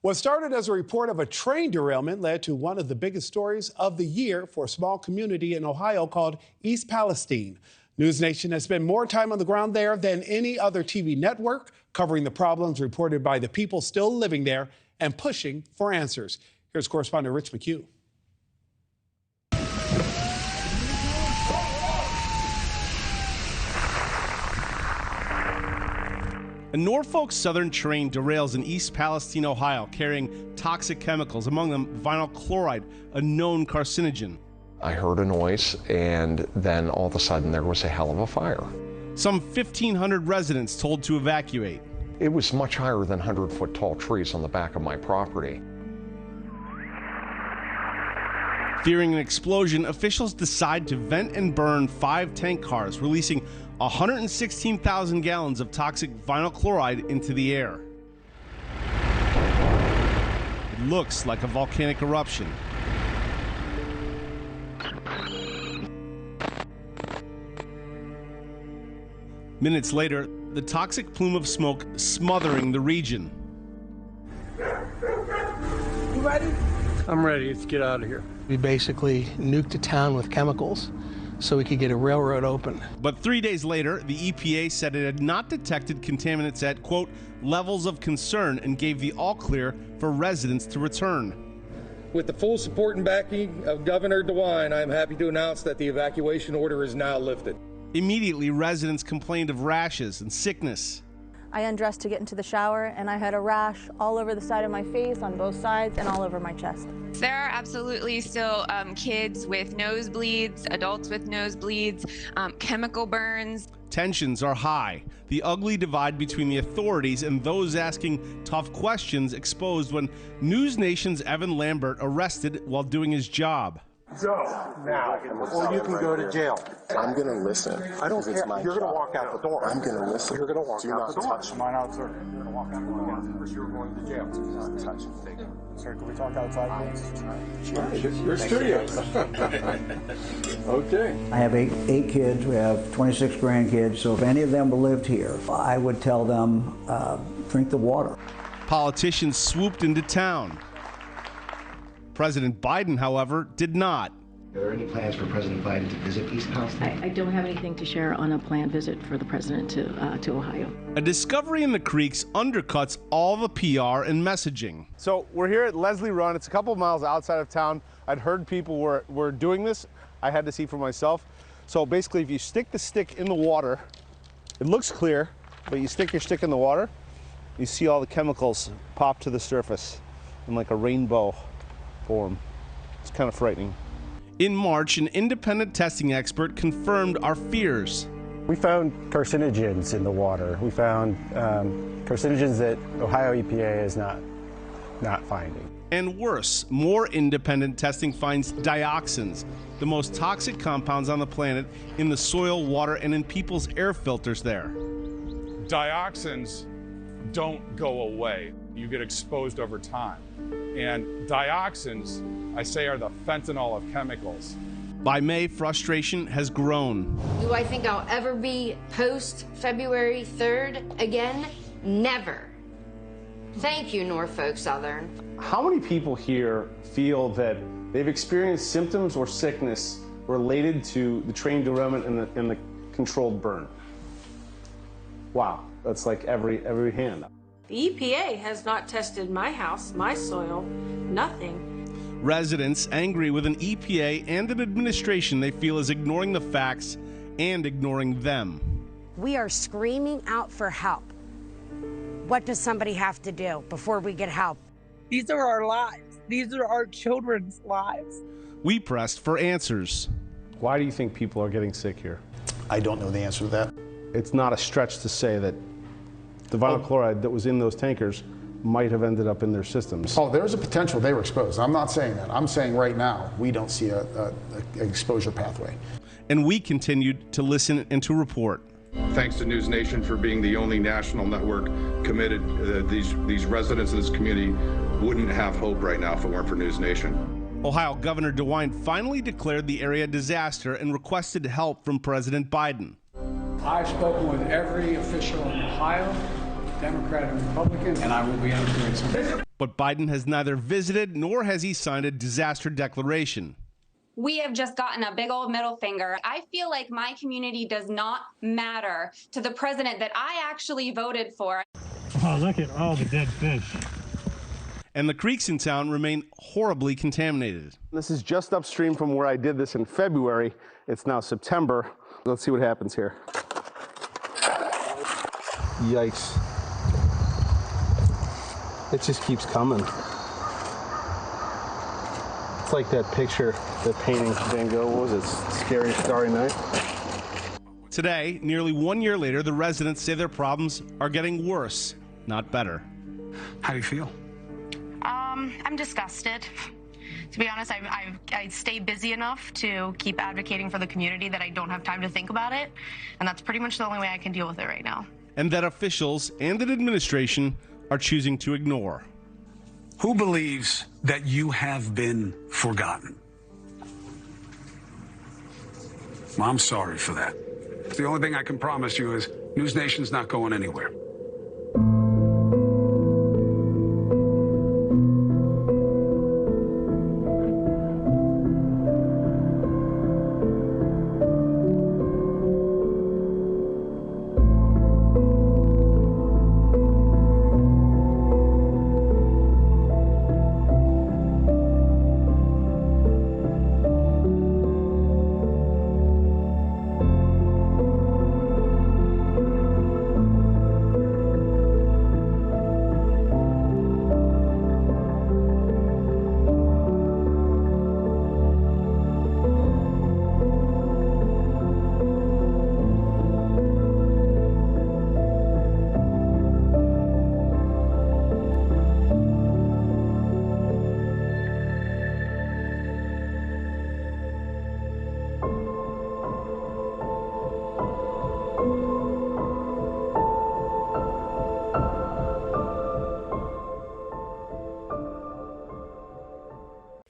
What started as a report of a train derailment led to one of the biggest stories of the year for a small community in Ohio called East Palestine. NewsNation has spent more time on the ground there than any other TV network, covering the problems reported by the people still living there and pushing for answers. Here's correspondent Rich McHugh. A Norfolk Southern train derails in East Palestine, Ohio, carrying toxic chemicals, among them vinyl chloride, a known carcinogen. I heard a noise, and then all of a sudden there was a hell of a fire. Some 1,500 residents told to evacuate. It was much higher than 100-foot tall trees on the back of my property. Fearing an explosion, officials decide to vent and burn 5 tank cars, releasing 116,000 gallons of toxic vinyl chloride into the air. It looks like a volcanic eruption. Minutes later, the toxic plume of smoke smothering the region. You ready? I'm ready. Let's get out of here. We basically nuked the town with chemicals so we could get a railroad open. But 3 days later, the EPA said it had not detected contaminants at, quote, levels of concern, and gave the all clear for residents to return. With the full support and backing of Governor DeWine, I am happy to announce that the evacuation order is now lifted. Immediately, residents complained of rashes and sickness. I undressed to get into the shower, and I had a rash all over the side of my face, on both sides, and all over my chest. There are absolutely still kids with nosebleeds, adults with nosebleeds, chemical burns. Tensions are high. The ugly divide between the authorities and those asking tough questions exposed when NewsNation's Evan Lambert arrested while doing his job. Go now, or you can go to jail. I'm going to listen. I don't care. You're going to walk out the door. I'm going to listen. You're going to walk out the door. Touch. Mine out, sir. You're going to walk out the door. Or you're going to jail. Do not touch. Sir, can we talk outside, please? Your studio. Okay. I have eight kids. We have 26 grandkids. So if any of them lived here, I would tell them, drink the water. Politicians swooped into town. President Biden, however, did not. Are there any plans for President Biden to visit East Palestine? I don't have anything to share on a planned visit for the president to Ohio. A discovery in the creeks undercuts all the PR and messaging. So we're here at Leslie Run. It's a couple miles outside of town. I'd heard people were doing this. I had to see for myself. So basically, if you stick the stick in the water, it looks clear, but you stick your stick in the water, you see all the chemicals pop to the surface in like a rainbow form. It's kind of frightening. In March, an independent testing expert confirmed our fears. We found carcinogens in the water. We found carcinogens that Ohio EPA is not finding. And worse, more independent testing finds dioxins, the most toxic compounds on the planet, in the soil, water, and in people's air filters there. Dioxins don't go away. You get exposed over time. And dioxins, I say, are the fentanyl of chemicals. By May, frustration has grown. Do I think I'll ever be post February 3rd again? Never. Thank you, Norfolk Southern. How many people here feel that they've experienced symptoms or sickness related to the train derailment and the controlled burn? Wow, that's like every hand. The EPA has not tested my house, my soil, nothing. Residents angry with an EPA and an administration they feel is ignoring the facts and ignoring them. We are screaming out for help. What does somebody have to do before we get help? These are our lives. These are our children's lives. We pressed for answers. Why do you think people are getting sick here? I don't know the answer to that. It's not a stretch to say that the vinyl chloride that was in those tankers might have ended up in their systems. Oh, there's a potential they were exposed. I'm not saying that. I'm saying right now we don't see an exposure pathway. And we continued to listen and to report. Thanks to NewsNation for being the only national network committed. These residents of this community wouldn't have hope right now if it weren't for NewsNation. Ohio Governor DeWine finally declared the area a disaster and requested help from President Biden. I've spoken with every official in Ohio Democrat and Republican, and I will be answering some. But Biden has neither visited nor has he signed a disaster declaration. We have just gotten a big old middle finger. I feel like my community does not matter to the president that I actually voted for. Oh, look at all the dead fish. And the creeks in town remain horribly contaminated. This is just upstream from where I did this in February. It's now September. Let's see what happens here. Yikes. It just keeps coming. It's like that picture, that painting, Van Gogh, what was it? Scary Starry Night? Today, nearly 1 year later, the residents say their problems are getting worse, not better. How do you feel? I'm disgusted. To be honest, I stay busy enough to keep advocating for the community that I don't have time to think about it, and that's pretty much the only way I can deal with it right now. And that officials and an administration are choosing to ignore. Who believes that you have been forgotten? Well, I'm sorry for that. The only thing I can promise you is NewsNation's not going anywhere.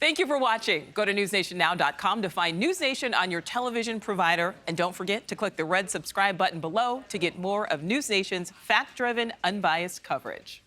Thank you for watching. Go to newsnationnow.com to find News Nation on your television provider. And don't forget to click the red subscribe button below to get more of News Nation's fact-driven, unbiased coverage.